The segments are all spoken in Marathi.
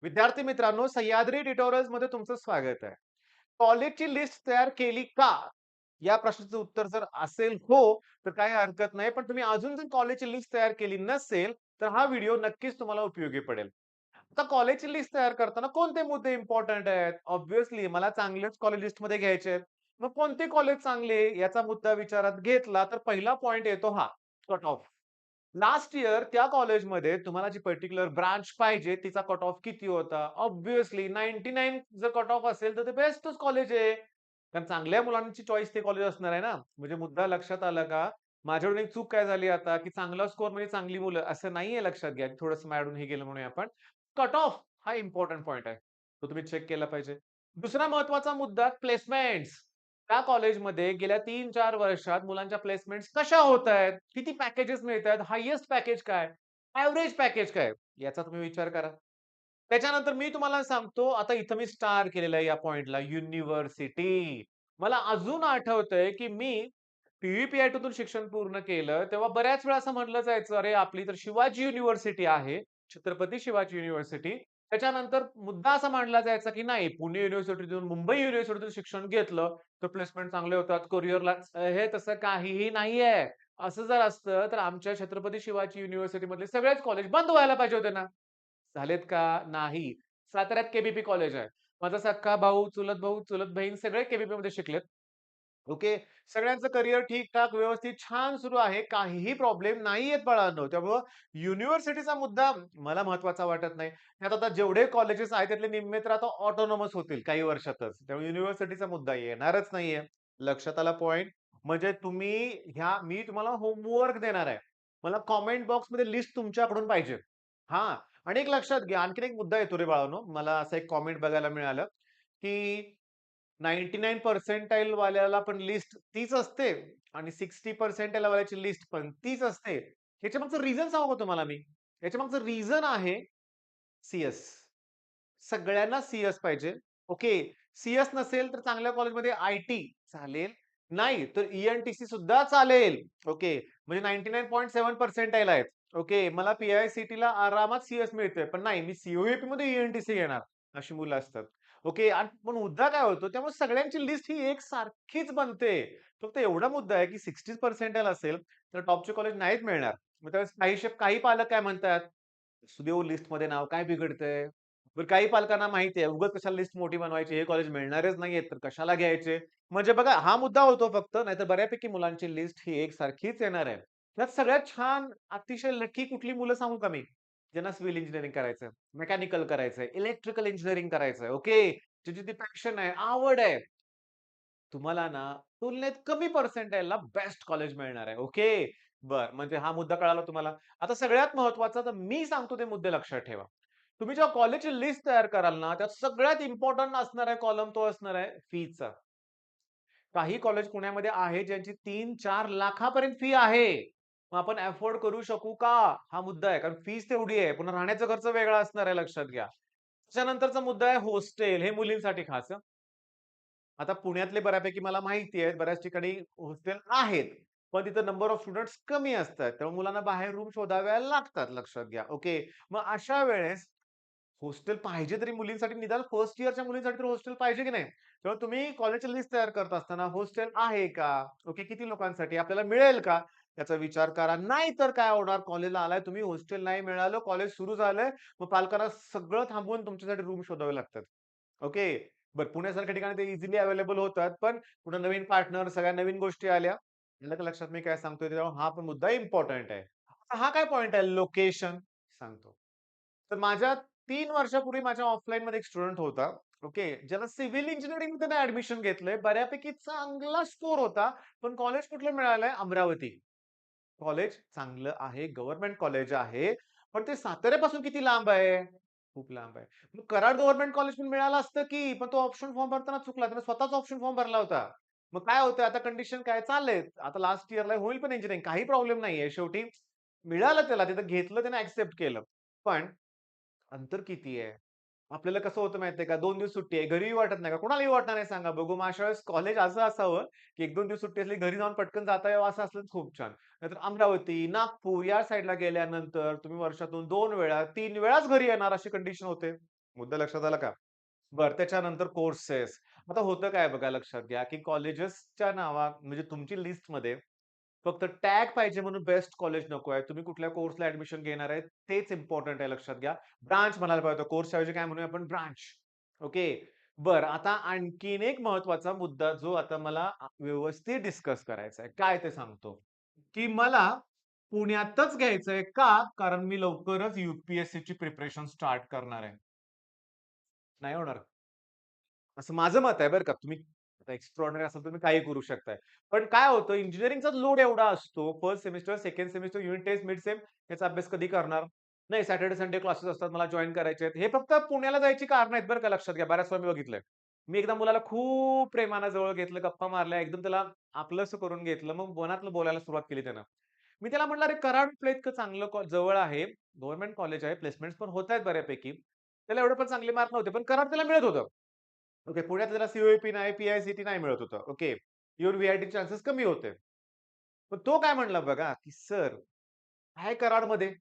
विद्यार्थी मित्रांनो, सह्याद्री ट्युटोरियल्स मध्ये तुमचं स्वागत आहे. कॉलेजची लिस्ट तयार केली का? या प्रश्नाचं उत्तर जर असेल हो, तर काही हरकत नाही. पण तुम्ही अजून जर कॉलेजची लिस्ट तयार केली नसेल, तर हा व्हिडिओ नक्कीच तुम्हाला उपयोगी पडेल. आता कॉलेजची लिस्ट तयार करताना कोणते मुद्दे इम्पोर्टंट आहेत? ऑब्व्हियसली मला चांगलेच कॉलेज लिस्टमध्ये घ्यायचे आहेत. मग कोणते कॉलेज चांगले याचा मुद्दा विचारात घेतला, तर पहिला पॉइंट येतो हा, कट ऑफ. लास्ट इयर त्या कॉलेजमध्ये तुम्हाला जी पर्टिक्युलर ब्रांच पाहिजे तिचा कट ऑफ किती होता? ऑब्व्हियसली 99 जर कट ऑफ असेल तर ते बेस्टच कॉलेज आहे. कारण चांगल्या मुलांची चॉईस ते कॉलेज असणार आहे ना. म्हणजे मुद्दा लक्षात आला का? माझ्याकडून एक चूक काय झाली आता, की चांगला स्कोर म्हणजे चांगली मुलं असं नाहीये लक्षात घ्या. थोडंसं माझ्याकडून हे गेलं म्हणूया आपण. कट ऑफ हा इम्पोर्टंट पॉइंट आहे. तो तुम्ही चेक केला पाहिजे. दुसरा महत्त्वाचा मुद्दा प्लेसमेंट्स. त्या कॉलेजमध्ये गेल्या 3-4 वर्षात मुलांच्या प्लेसमेंट्स कशा होतायत? किती पॅकेजेस मिळतायत? हायेस्ट पॅकेज काय? एव्हरेज पॅकेज काय? याचा तुम्ही विचार करा. त्याच्यानंतर मी तुम्हाला सांगतो, आता इथं मी स्टार केलेलं आहे या पॉइंटला युनिव्हर्सिटी. मला अजून आठवतंय, की मी पी-व्ही-पी-आय-टीतून शिक्षण पूर्ण केलं, तेव्हा बऱ्याच वेळा असं म्हटलं जायचं, "अरे, आपली तर शिवाजी युनिव्हर्सिटी आहे, छत्रपती शिवाजी युनिव्हर्सिटी." त्याच्यानंतर मुद्दा असा मांडला जायचा, की नाही पुणे युनिव्हर्सिटीतून, मुंबई युनिव्हर्सिटीतून शिक्षण घेतलं, तर प्लेसमेंट चांगले होतात, करिअरला हे तसं काहीही नाहीये. असं जर असतं, तर आमच्या छत्रपती शिवाजी युनिव्हर्सिटीमधले सगळेच कॉलेज बंद व्हायला पाहिजे होते ना. झालेत का? नाही. साताऱ्यात के कॉलेज आहे. माझा सख्खा भाऊ, चुलत भाऊ, चुलत बहीण सगळे के-बी-पीमध्ये शिकलेत. ओके. सगळ्यांचं करिअर ठीक-ठाक, व्यवस्थित, छान सुरू आहे. काहीही प्रॉब्लेम नाहीयेत बाळांनो. त्यामुळं युनिव्हर्सिटीचा मुद्दा मला महत्त्वाचा वाटत नाही. त्यात आता जेवढे कॉलेजेस आहेत त्यातले निम्मे तर आता ऑटोनॉमस होतील काही वर्षातच. त्यामुळे युनिव्हर्सिटीचा मुद्दा येणारच नाहीये. लक्षात आला पॉइंट? म्हणजे तुम्ही मी तुम्हाला होमवर्क देणार आहे. मला कमेंट बॉक्समध्ये लिस्ट तुमच्याकडून पाहिजे. हां. आणि एक लक्षात घ्या, आणखीन एक मुद्दा येतो रे बाळांनो. मला असं एक कमेंट बघायला मिळालं, की 99 पर्सेंटाइल वाल्याला पण लिस्ट तीच असते आणि 60 पर्सेंटाइल वाल्याची लिस्ट पण तीच असते. ह्याच्यामागचं रिझन सांगू का तुम्हाला मी? याच्यामागचं रिझन आहे सी-एस. सगळ्यांना सी-एस पाहिजे. ओके. सी-एस नसेल तर चांगल्या कॉलेजमध्ये आय-टी चालेल. नाही तर ई-एन-टी-सी सुद्धा चालेल. ओके. म्हणजे 99.7 पर्सेंटाइल आहेत. ओके. मला पी-आय-सी-टीला आरामात सी-एस मिळतंय. पण नाही मी सी-ओ-ई-पीमध्ये ई-एन-टी-सी घेणार. अशी मुलं असतात. ओके. आणि पण मुद्दा काय होतो त्यामुळे सगळ्यांची लिस्ट ही एकसारखीच बनते. फक्त एवढा मुद्दा आहे की 60 पर्सेंटाइल असेल तर टॉपचे कॉलेज नाहीच मिळणार. मग त्यावेळेस काही पालक काय म्हणतात, "असू दे हो लिस्टमध्ये नाव काय बिघडतंय?" बरं काही पालकांना माहिती आहे, उगाच कशाला लिस्ट मोठी बनवायची, हे कॉलेज मिळणारच नाहीये, तर कशाला घ्यायचे? म्हणजे बघा हा मुद्दा होतो फक्त, नाहीतर बऱ्यापैकी मुलांची लिस्ट ही एकसारखीच येणार आहे. त्यात सगळ्यात छान, अतिशय लकी कुठली मुलं सांगू का मी? ज्यांना सिव्हिल इंजिनिअरिंग करायचंय, मेकॅनिकल करायचंय, इलेक्ट्रिकल इंजिनिअरिंग करायचंय, ओके. ज्याची ती पॅशन आहे, आवड आहे. तुम्हाला ना तुलनेत कमी पर्सेंटाइलला बेस्ट कॉलेज मिळणार आहे. ओके. बरं, म्हणजे हा मुद्दा कळाला तुम्हाला. आता सगळ्यात महत्त्वाचा तर मी सांगतो ते मुद्दे लक्षात ठेवा. तुम्ही जेव्हा कॉलेजची लिस्ट तयार कराल ना, त्यात सगळ्यात इम्पोर्टंट असणार आहे कॉलम तो असणार आहे फीचा. काही कॉलेज पुण्यामध्ये आहे ज्यांची 3-4 लाखापर्यंत फी आहे. मग आपण अफोर्ड करू शकू का? हा मुद्दा आहे. कारण फीस तेवढी आहे. पुन्हा राहण्याचा खर्च वेगळा असणार आहे लक्षात घ्या. त्याच्यानंतरचा मुद्दा आहे हॉस्टेल. हे मुलींसाठी खास आता पुण्यातले बऱ्यापैकी मला माहिती आहे, बऱ्याच ठिकाणी हॉस्टेल आहेत. पण तिथं नंबर ऑफ स्टुडंट्स कमी असतात. त्यामुळे मुलांना बाहेर रूम शोधाव्या लागतात लक्षात घ्या. ओके. मग अशा वेळेस हॉस्टेल पाहिजे तरी मुलींसाठी निदान फर्स्ट इयरच्या मुलींसाठी तर हॉस्टेल पाहिजे की नाही? तेव्हा तुम्ही कॉलेजची लिस्ट तयार करत असताना हॉस्टेल आहे का? ओके. किती लोकांसाठी? आपल्याला मिळेल का? याचा विचार करा. नाहीतर काय होणार? कॉलेजला आलाय तुम्ही, हॉस्टेल नाही मिळालं, कॉलेज सुरू झालंय, मग पालकांना सगळं थांबवून तुमच्यासाठी रूम शोधावे लागतात. ओके. बरं पुण्यासारख्या ठिकाणी ते इझिली अवेलेबल होतात. पण पुन्हा नवीन पार्टनर, सगळ्या नवीन गोष्टी आल्या. आलं का लक्षात मी काय सांगतोय? त्याच्यामुळे हा पण मुद्दा इम्पोर्टंट आहे. आता हा काय पॉइंट आहे? लोकेशन सांगतो. तर माझ्या 3 वर्षापूर्वी माझ्या ऑफलाईनमध्ये एक स्टुडंट होता. ओके. ज्याला सिव्हिल इंजिनिअरिंगमध्ये त्याने ॲडमिशन घेतलंय. बऱ्यापैकी चांगला स्कोर होता. पण कॉलेज कुठलं मिळालंय? अमरावती. कॉलेज चांगलं आहे, गव्हर्नमेंट कॉलेज आहे. पण ते साताऱ्यापासून किती लांब आहे? खूप लांब आहे. मग कराड गव्हर्नमेंट कॉलेज पण मिळालं असतं की, पण तो ऑप्शन फॉर्म भरताना चुकला. त्याने स्वतःच ऑप्शन फॉर्म भरला होता. मग काय होतंय आता कंडिशन काय चाललंय. आता लास्ट इयरला होईल पण इंजिनिअरिंग काही प्रॉब्लेम नाहीये. शेवटी मिळालं त्याला तिथं घेतलं त्याने एक्सेप्ट केलं. पण अंतर किती आहे? आपल्याला कसं होतं माहितीये का 2 दिवस सुट्टी आहे. घरीही वाटत नाही का? कोणालाही वाटणार नाही सांगा बघू. मग अशा वेळेस कॉलेज असं असावं, की 1-2 दिवस सुट्टी असली घरी जाऊन पटकन जाता यावं असं असलं तर खूप छान. नाहीतर अमरावती, नागपूर या साइडला गेल्यानंतर तुम्ही वर्षातून 2 वेळा, 3 वेळाच घरी येणार अशी कंडिशन होते. मुद्दा लक्षात आला का? बरं त्याच्यानंतर कोर्सेस. आता होतं काय बघा लक्षात घ्या, की कॉलेजेसच्या म्हणजे तुमची लिस्टमध्ये फक्त टॅग पाहिजे म्हणून बेस्ट कॉलेज नको आहे. तुम्ही कुठल्या कोर्सला ॲडमिशन घेणार आहे तेच इम्पोर्टंट आहे लक्षात घ्या. ब्रांच म्हणायला पाहिजे होतं. कोर्सच्या ऐवजी काय म्हणूया आपण ब्रांच. ओके. बरं आता आणखीन एक महत्त्वाचा मुद्दा जो आता मला व्यवस्थित डिस्कस करायचा आहे. काय ते सांगतो, की मला पुण्यातच घ्यायचंय का? कारण मी लवकरच यू-पी-एस-सीची प्रिपरेशन स्टार्ट करणार आहे. नाही होणार. असं माझं मत आहे बरं का. तुम्ही आता एक्स्ट्राऑर्डिनरी असाल तर तुम्ही काही करू शकताय. पण काय होतं इंजिनिअरिंगचा लोड एवढा असतो. First semester, second semester, unit test, mid sem याचा अभ्यास कधी करणार? नाही सॅटर्डे, संडे क्लासेस असतात मला जॉइन करायचे आहेत. हे फक्त पुण्याला जायची कारणं आहेत बरं का लक्षात घ्या. बऱ्याच वेळा मी बघितलंय. मी एकदा मुलाला खूप प्रेमानं जवळ घेतलं, गप्पा मारल्या, एकदम त्याला आपलंसं करून घेतलं. मग मनातलं बोलायला सुरुवात केली त्यानं. मी त्याला म्हटलं, "अरे कराड आपलं इतकं चांगलं जवळ आहे. गव्हर्नमेंट कॉलेज आहे. प्लेसमेंट्स पण होतायत बऱ्यापैकी." त्याला एवढे पण चांगले मार्क नव्हते. पण कराड त्याला मिळत होतं. ओके. पुण्यात त्याला सी नाही, पी नाही मिळत होतं. ओके. इव्हन व्ही-आय-टी चान्सेस कमी होते. पण तो काय म्हणला बघा, की "सर, आहे कराडमध्ये.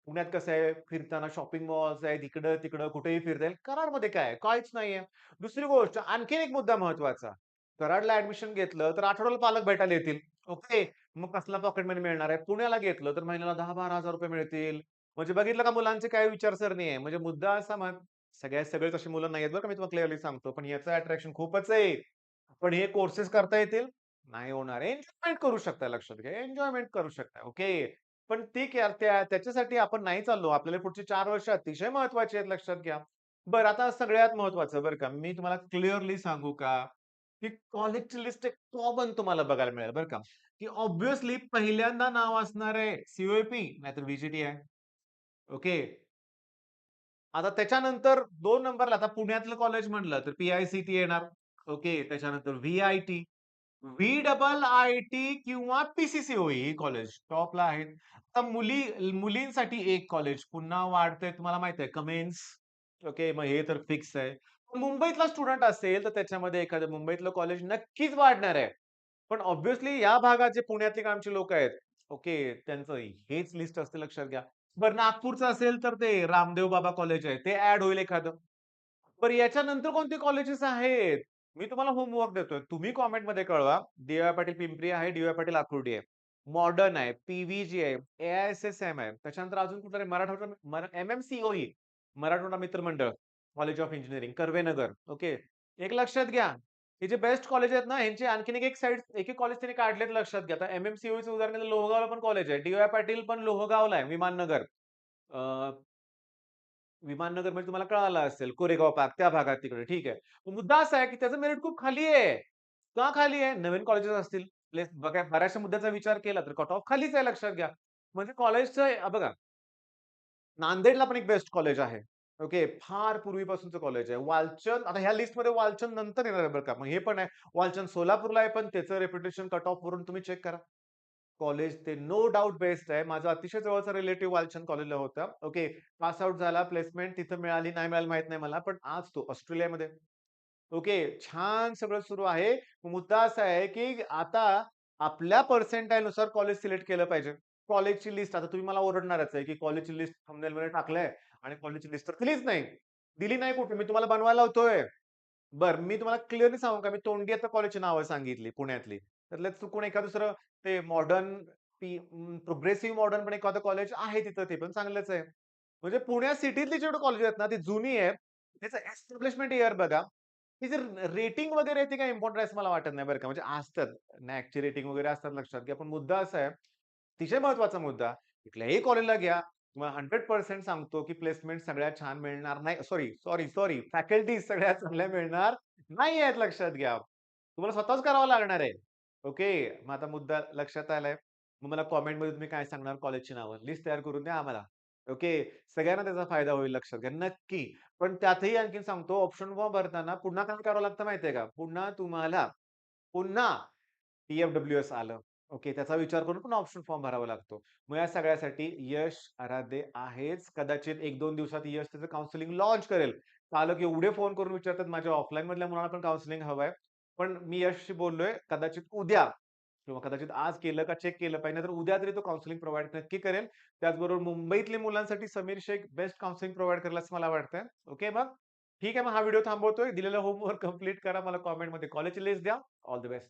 पुण्यात कसं आहे, फिरताना शॉपिंग मॉल्स आहेत, इकडं-तिकडं कुठेही फिरता येईल. कराडमध्ये काय आहे? काहीच नाहीये." दुसरी गोष्ट, आणखीन एक मुद्दा महत्त्वाचा. कराडला ॲडमिशन घेतलं, तर आठवड्याला पालक भेटायला येतील. ओके. मग कसला पॉकेट मनी मिळणार आहे. पुण्याला घेतलं, तर महिन्याला ₹10,000-12,000 मिळतील. म्हणजे बघितलं का मुलांची काय विचारसरणी आहे. म्हणजे मुद्दा असा सगळेच अशी मुलं नाहीयेत बरं का, मी तुम्हाला क्लिअरली सांगतो. पण याचं अट्रॅक्शन खूपच आहे. पण हे कोर्सेस करता येतील? नाही होणार. एन्जॉयमेंट करू शकता लक्षात घ्या. एन्जॉयमेंट करू शकता. ओके. पण ती त्याच्यासाठी आपण नाही चाललो. आपल्याला पुढची 4 वर्ष अतिशय महत्त्वाची आहेत लक्षात घ्या. बरं आता सगळ्यात महत्त्वाचं बरं का, मी तुम्हाला क्लिअरली सांगू का, की कॉलेजची लिस्ट एक कॉमन तुम्हाला बघायला मिळेल बरं का, की ऑब्व्हियसली पहिल्यांदा नाव असणार आहे नाहीतर व्ही आहे. ओके. आता त्याच्यानंतर 2 नंबरला आता पुण्यातलं कॉलेज म्हणलं तर पी-आय-सी-टी येणार. ओके. त्याच्यानंतर व्ही-आय-टी, व्ही-डबल-आय-टी किंवा पी-सी-सी-ओ-ई ही कॉलेज टॉपला आहेत. आता मुलींसाठी एक कॉलेज पुन्हा वाढतंय तुम्हाला माहिती आहे कमेन्स. ओके. मग हे तर फिक्स आहे. मुंबईतला स्टुडंट असेल तर त्याच्यामध्ये एखादं मुंबईतलं कॉलेज नक्कीच वाढणार आहे. पण ऑब्व्हियसली या भागात जे पुण्यातली आमची लोकं आहेत, ओके, त्यांचं हेच लिस्ट असते लक्षात घ्या. बरं नागपूरचं असेल तर ते रामदेव बाबा कॉलेज आहे. ते ॲड होईल एखादं. बरं याच्यानंतर कोणते कॉलेजेस आहेत? मी तुम्हाला होमवर्क देतोय. तुम्ही कॉमेंटमध्ये कळवा. डी-वाय पाटील पिंपरी आहे, डी-वाय पाटील आकुर्डी आहे. मॉडर्न आहे, पी-व्ही-जी आहे, ए-आय-एस-एस-एम आहे. त्याच्यानंतर अजून कुठलं आहे एम-एम-सी-ओ-ई, मराठवाडा मित्र मंडळ, college of engineering, Karvenagar. Okay. एक लक्षात घ्या, हे जे बेस्ट कॉलेज आहेत ना, ह्यांची आणखीन एक-एक कॉलेज त्यांनी काढलेत लक्षात घ्या. आता एम-एम-सी-ओ-ईचं उदाहरण आहे, लोहगावला पण कॉलेज आहे. डी-वाय पाटील पण लोहगावला आहे, विमाननगर. विमाननगर म्हणजे तुम्हाला कळालं असेल, कोरेगाव पार्क त्या भागात तिकडे ठीक आहे. पण मुद्दा असा आहे, की त्याचं मेरिट खूप खाली आहे. का खाली आहे? नवीन कॉलेजेस असतील. बघा बऱ्याचशा मुद्द्याचा विचार केला तर कट ऑफ खालीच आहे लक्षात घ्या. म्हणजे कॉलेजचं बघा नांदेडला पण एक बेस्ट कॉलेज आहे. ओके. फार पूर्वीपासूनचं कॉलेज आहे. वालचंद आता ह्या लिस्टमध्ये वालचंद नंतर येणार आहे बरं का. मग हे पण आहे. वालचंद सोलापूरला आहे, पण त्याचं रेप्युटेशन कट ऑफ वरून तुम्ही चेक करा. कॉलेज ते नो डाउट बेस्ट आहे. माझा अतिशय जवळचा रिलेटिव्ह वालचंद कॉलेजला होता. ओके. पास आउट झाला, प्लेसमेंट तिथं मिळाली, नाही मिळाली माहीत नाही मला. पण आज तो ऑस्ट्रेलियामध्ये. ओके. छान सगळं सुरू आहे. मुद्दा असा आहे, की आता आपल्या पर्सेंटाइलनुसार कॉलेज सिलेक्ट केलं पाहिजे. कॉलेजची लिस्ट आता तुम्ही मला ओरडणारच आहे, की कॉलेजची लिस्ट थंबनेलमध्ये टाकलंय आणि कॉलेजची लिस्ट तर दिलीच नाही. दिली नाही कुठे? मी तुम्हाला बनवायला लावतोय. बरं, मी तुम्हाला क्लिअरली सांगू का, मी तोंडी आता कॉलेजची नावं सांगितली पुण्यातली. त्यातलं चुकून एखादं दुसरं ते प्रोग्रेसिव्ह मॉडर्न पण एखादं कॉलेज आहे तिथं, ते पण चांगलंच आहे. म्हणजे पुण्यात सिटीतली जेवढी कॉलेज आहेत ना, ती जुनी आहेत. त्याचं एस्टॅब्लिशमेंट इयर बघा. ती जर रेटिंग वगैरे आहे ती काही इम्पोर्टंट आहे असं मला वाटत नाही बरं का. म्हणजे असतात नॅकची रेटिंग वगैरे असतात लक्षात घ्या. पण मुद्दा असा आहे, अतिशय महत्त्वाचा मुद्दा, कुठल्याही कॉलेजला घ्या. तुम्हाला 100% सांगतो, की प्लेसमेंट सगळ्यात छान मिळणार नाही. सॉरी फॅकल्टीज सगळ्यात चांगल्या मिळणार नाही आहेत लक्षात घ्या. तुम्हाला स्वतःच करावं लागणार आहे. ओके. मग आता मुद्दा लक्षात आलाय. मग मला कॉमेंटमध्ये तुम्ही काय सांगणार कॉलेजची नावं. लिस्ट तयार करून द्या आम्हाला. ओके. सगळ्यांना त्याचा फायदा होईल लक्षात घ्या. नक्की. पण त्यातही आणखीन सांगतो ऑप्शन फॉर्म भरताना पुन्हा काय करावं लागतं माहिती का? पुन्हा टी-एफ-डब्ल्यू-एस आलं. ओके. त्याचा विचार करून पुन्हा ऑप्शन फॉर्म भरावा लागतो. मग या सगळ्यासाठी यश आराध्य आहेच. कदाचित 1-2 दिवसात यश त्याचं काउन्सिलिंग लॉन्च करेल. पालक एवढे फोन करून विचारतात माझ्या ऑफलाईन मधल्या मुलांना पण काउन्सिलिंग हवंय. पण मी यशशी बोललोय कदाचित उद्या किंवा कदाचित आज केलं का चेक केलं पाहिजे. नाहीतर उद्या तरी तो काउन्सिलिंग प्रोव्हाईड नक्की करेल. त्याचबरोबर मुंबईतल्या मुलांसाठी Sameer Shaikh best counselling provide करेल असं मला वाटतंय. ओके मग? ठीक आहे, मग हा व्हिडिओ थांबवतोय. दिलेला होमवर्क कंप्लीट करा. मला कमेंटमध्ये कॉलेजची लिस्ट द्या. All the best.